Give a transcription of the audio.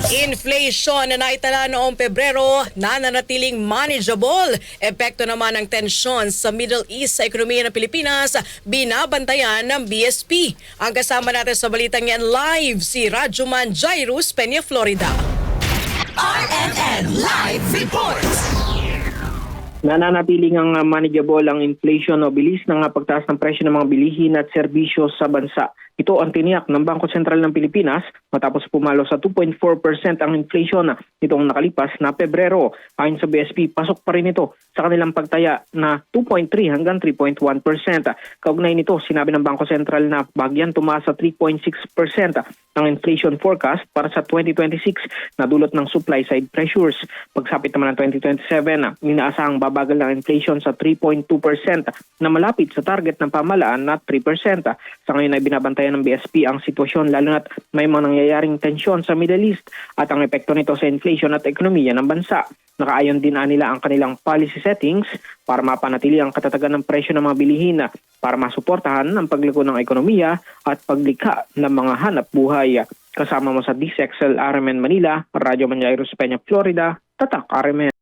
Inflation na naitala noong Pebrero nananatiling manageable. Epekto naman ng tensyon sa Middle East sa ekonomiya ng Pilipinas, binabantayan ng BSP. Ang kasama natin sa balitang yan live, si Rajuman Jairus, Peña, Florida. RMN Live Reports. Nananatiling ang manageable ang inflation o bilis ng pagtaas ng presyo ng mga bilihin at serbisyo sa bansa. Ito ang tiniyak ng Bangko Sentral ng Pilipinas matapos pumalo sa 2.4% ang inflation nitong nakalipas na Pebrero. Ayon sa BSP, pasok pa rin ito sa kanilang pagtaya na 2.3 hanggang 3.1%. Kaugnay nito, sinabi ng Bangko Sentral na bahagyan tumaas sa 3.6% ang inflation forecast para sa 2026 na dulot ng supply side pressures. Pagsapit naman ng 2027, inaasahang babagal ng inflation sa 3.2% na malapit sa target ng pamahalaan na 3%. Sa ngayon ay binabantayan ng BSP ang sitwasyon lalo na't may mga nangyayaring tensyon sa Middle East at ang epekto nito sa inflation at ekonomiya ng bansa. Nakaayon din nila ang kanilang policy settings para mapanatili ang katatagan ng presyo ng mga bilihin para masuportahan ang paglago ng ekonomiya at paglikha ng mga hanap buhay. Kasama mo sa DCXL RMN Manila, Radyo Jairus, Peña, Florida, Tatak RMN.